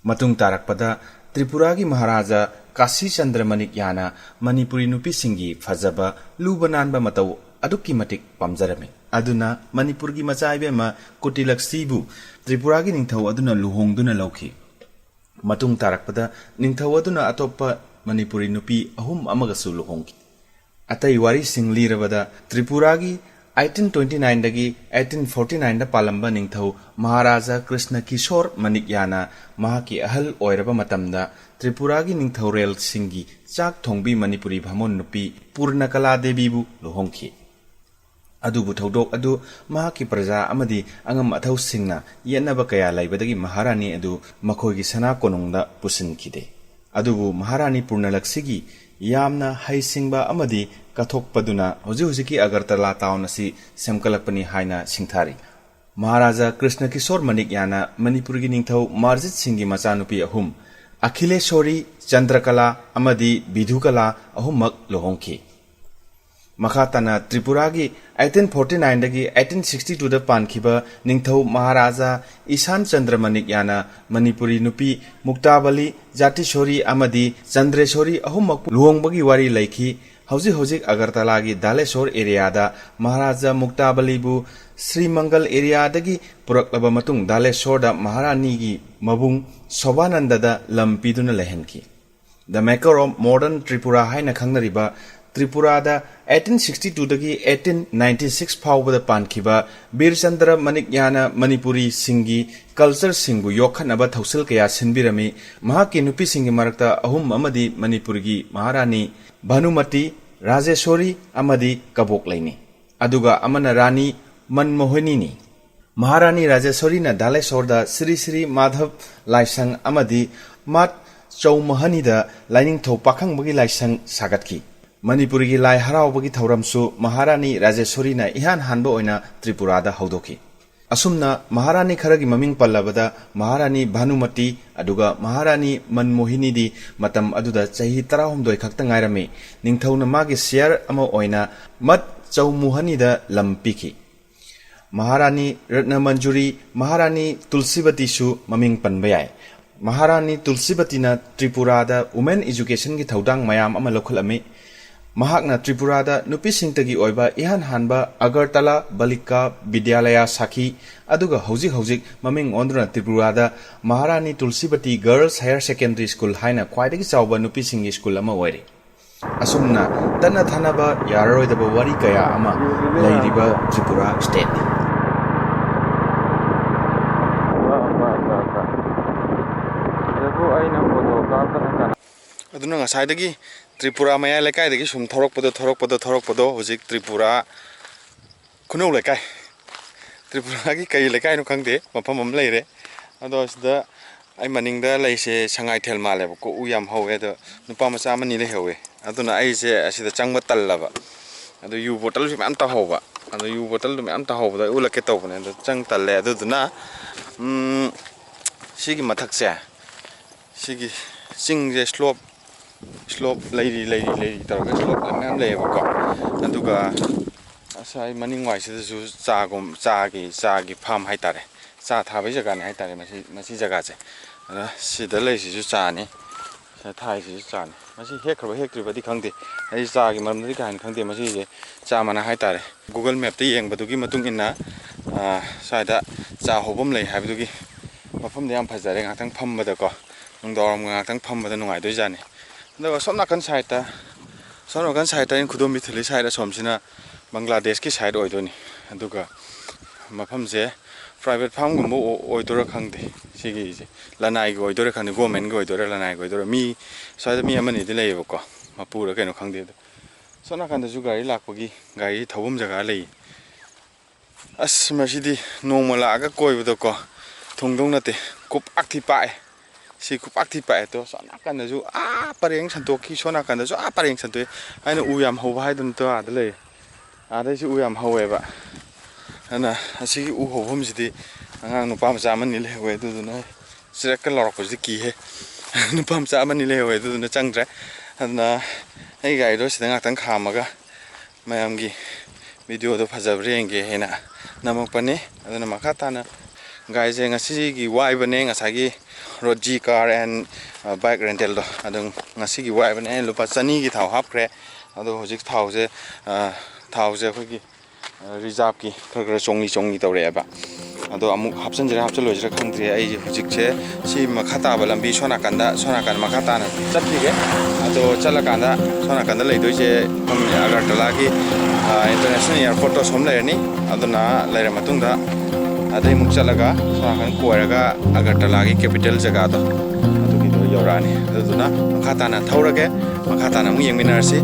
Matung tarakpada Tripuragi Maharaja Kasi Chandra Manik Yana Manipuri Nupi Singi Fazaba Lubananba Matau Aduki Matik Pamjarame. Aduna Manipurgi Machaibema Kutilak Sibu Tripuragi Ningthau Aduna Luhongduna Lauki. Matung tarakpada Ningthau Aduna Atopa Manipuri Nupi Ahum Amagasu Luhongki. Atai wari sing lirabada Tripuragi 1829 dagi 1849 da palamba ningthau Maharaja Krishna Kishore Manikyana mahaki ahal oiraba matamda Tripuragi ningthaurel singi chak thongbi Manipuri bhamon nupi Purnakala Devi bu luhongki. Adubu thodok adu mahaki praja amadi angam athau singna yenaba kaya laibadagi Maharani adu makhogi sana konungda pusinkhide. Adubu Maharani Purnalaksigi yamna haisingba amadi kathokpaduna hojiki Agartala town asi semkalakpani haina singthari. Maharaja Krishna Kishore Manikyana Manipurgi ningthau Marjit Singhi machanupi ahum Akhileshwari Chandrakala amadi Bidhukala ahumak lohongki. Makhatana Tripuragi 1849 dagi 1862 da pankhiba ningthau Maharaja Ishan Chandra Manikyana Manipuri nupi Muktabali Jatishori amadi Chandreshwari ahumak luhongbagi wari laiki. Hojik Agartalagi Daleshwar area da Maharaja Muktabali bu Sri Mangal area dagi puraklaba matung Daleshwar da Maharani gi mabung Sobananda da lampiduna lehenki. The maker of modern Tripura haina khangnariba Tripura da 1862 dagi 1896 phawba da pankhiba Birchandra Manikyana Manipuri Singi culture singbu yokhanaba thausil kaya sinbirami mahaki nupi singi marakta ahum amadi Manipurgi Maharani Bhanumati Rajeshwari amadi Kabok laini. Aduga amana Rani Manmohini ni. Maharani Rajeshwari na Daleshwar da Sri Sri Madhav Laisang amadi Mat Chowmahani da Lining Thau Pakhang bagi Laisang sagatki. Manipuri gi lai harau bagi thauramsu Maharani Rajeshwari na ihan hanba oina Tripura da haudoki. Asumna Maharani kharagi maming pallabada Maharani Bhanumati aduga Maharani Manmohini di matam aduda chahi 12 khakta ngairami ningthauna magi share ama oina Mat Chowmuhani da lampiki. Maharani Ratnamanjuri Maharani Tulsibati su maming panbayai. Maharani Tulsibati na Tripura da women education gi thaudang mayam ama lokhalami. Mahakna Tripura da nupi singtagi oiba ihan hanba Agartala Balika Vidyalaya Sakhi aduga hojik maming ondruna Tripura da Maharani Tulsibati Girls Higher Secondary School haina khwaidagi chawba nupi singi school ama oire. Asumna tana thanaba yaroidaba wari kaya ama leiriba Tripura state. Aduna ngasaidagi Tripura maya lekai dagi sum thorokpado hojik Tripura kuno lekai Tripura gi kai lekai no khangde mafam am leire ado sida ai maningda leise sangai thel male ko uyam howe do nupa macha mani le hewe aduna ai se asida changba tallaba ado yu bottle bi am ta hoba ado yu bottle du am ta hoba da ulake tawbane ado chang talle aduna sigi mathak se sigi sing je slope lady taraga slope am leba ko aduga asai maning wai sida su chagi farm haitare cha thabai jaga ni haitare masi jaga che ana sida leisi su cha ni sa thai si su cha ni masi hektribadi khangde ai cha gi maramdi kan khangde masi je cha mana haitare Google Map te yeng badugi matung inna saida cha hobom lei haibadugi mafam de am phajare ngatang phambada ko nungdawram ngatang phambada nungai doi jani daga somna kan side in khudom mithili side somsina Bangladesh ki side oidoni aduga mafam je private farm gumbo oidora khangde sigi je lanai go oidora khangde government go oidora lanai go oidora mi side mi amani de leyebo ko mapura keno khangde sona kan ju gari lakpagi gari thawum jaga lei as masidi nomala aga koibudo ko thongdong nate kup akthi pae si kup akthi pae to sona kan ju pareng santoki sona kan ju pareng santoi aina uyam hoba haidun to adle adai si uyam howeba ana asi u hobum sidi angang nupa macha man ni lewe du na sirek lorok ko ki he nupa macha man ni lewe du na changdra ana ai gai do sida ngak tang khamaga mayam gi video do phajabrenge hena namak pane adana makata na gai je ngasi gi wai bane ngasagi Roji car and bike rental do adung ngasi gi wai bane lupa chani gi thau hapkhre ado hojik thause thause khoi gi reserve ki khara chongi tawre ba ado amuk hapsan jira hapchalo jira khangdri ai hojik che si makhata ba lambi sona kan makhata na chapli ge ado chala kanda sona kanda leidoi che Agartala ki international airport to som lerni aduna lera matungda adai muk chalaga sona kan koiraga Agartala ki capital jaga do adu ki do yorani aduna makhata na thaurage makhata na mu yengminarsi